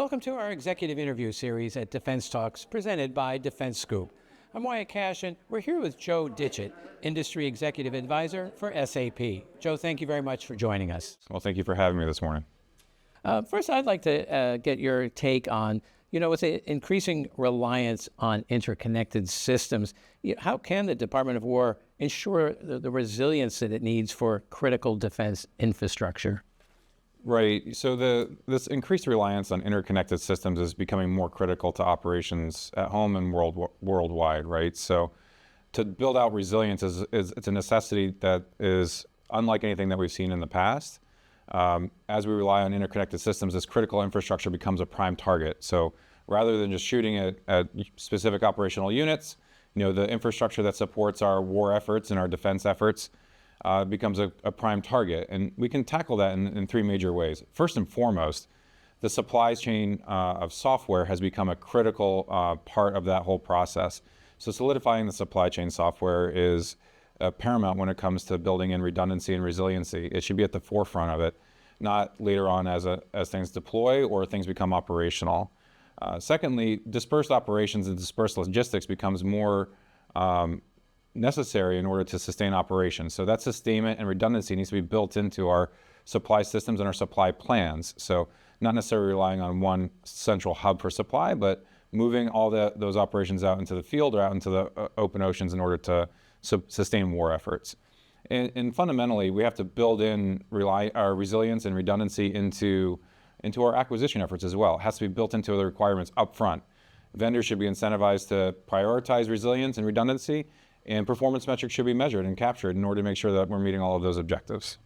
Welcome to our executive interview series at Defense Talks, presented by DefenseScoop. I'm Wyatt Cash, and we're here with Joe Ditchett, Industry Executive Advisor for SAP. Joe, thank you very much for joining us. Well, thank you for having me this morning. First, I'd like to get your take on, with the increasing reliance on interconnected systems, how can the Department of War ensure the resilience that it needs for critical defense infrastructure? Right. So this increased reliance on interconnected systems is becoming more critical to operations at home and worldwide, right? So to build out resilience it's a necessity that is unlike anything that we've seen in the past. As we rely on interconnected systems, this critical infrastructure becomes a prime target. So rather than just shooting at specific operational units, the infrastructure that supports our war efforts and our defense efforts becomes a prime target. And we can tackle that in three major ways. First and foremost, the supply chain of software has become a critical part of that whole process. So solidifying the supply chain software is paramount when it comes to building in redundancy and resiliency. It should be at the forefront of it, not later on as things deploy or things become operational. Secondly, dispersed operations and dispersed logistics becomes more necessary in order to sustain operations. So that sustainment and redundancy needs to be built into our supply systems and our supply plans. So not necessarily relying on one central hub for supply, but moving all those operations out into the field or out into the open oceans in order to sustain war efforts. And fundamentally, we have to build in our resilience and redundancy into our acquisition efforts as well. It has to be built into the requirements up front. Vendors should be incentivized to prioritize resilience and redundancy, and performance metrics should be measured and captured in order to make sure that we're meeting all of those objectives.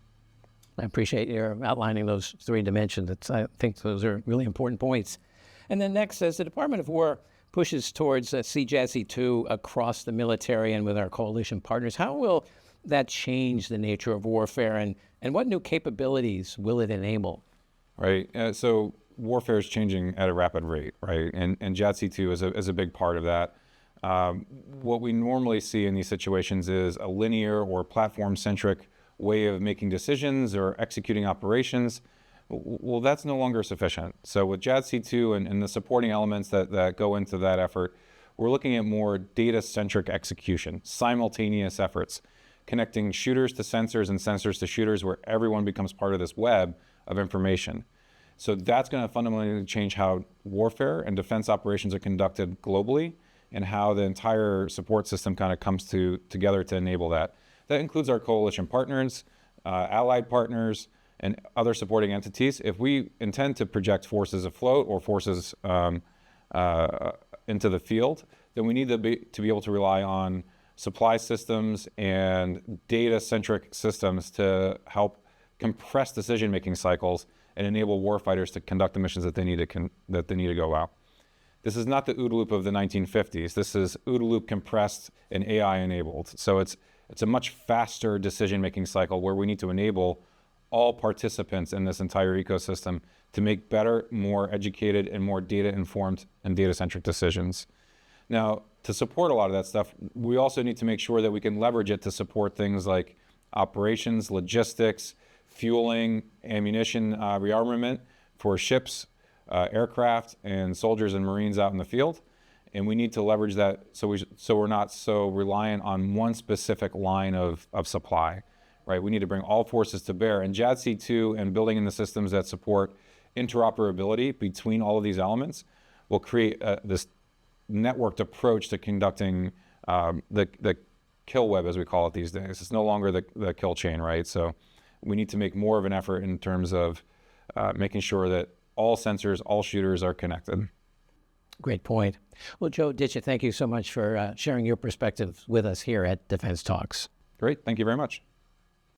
I appreciate your outlining those three dimensions. I think those are really important points. And then next, as the Department of War pushes towards CJADC2 across the military and with our coalition partners, how will that change the nature of warfare, and what new capabilities will it enable? Right. So warfare is changing at a rapid rate, right? And JADC2 is a big part of that. What we normally see in these situations is a linear or platform-centric way of making decisions or executing operations. Well, that's no longer sufficient. So with JADC2 and the supporting elements that go into that effort, we're looking at more data-centric execution, simultaneous efforts, connecting shooters to sensors and sensors to shooters, where everyone becomes part of this web of information. So that's going to fundamentally change how warfare and defense operations are conducted globally, and how the entire support system kind of comes together to enable that. That includes our coalition partners, allied partners, and other supporting entities. If we intend to project forces afloat or forces into the field, then we need to be able to rely on supply systems and data-centric systems to help compress decision-making cycles and enable warfighters to conduct the missions that they need to go out. This is not the OODA loop of the 1950s. This is OODA loop compressed and AI enabled. So it's a much faster decision-making cycle where we need to enable all participants in this entire ecosystem to make better, more educated, and more data-informed and data-centric decisions. Now, to support a lot of that stuff, we also need to make sure that we can leverage it to support things like operations, logistics, fueling, ammunition, rearmament for ships, aircraft, and soldiers and Marines out in the field. And we need to leverage that so we're not so reliant on one specific line of supply, right? We need to bring all forces to bear. And JADC2 and building in the systems that support interoperability between all of these elements will create this networked approach to conducting the kill web, as we call it these days. It's no longer the kill chain, right? So we need to make more of an effort in terms of making sure that all sensors, all shooters are connected. Great point. Well, Joe Ditchett, thank you so much for sharing your perspective with us here at Defense Talks. Great. Thank you very much.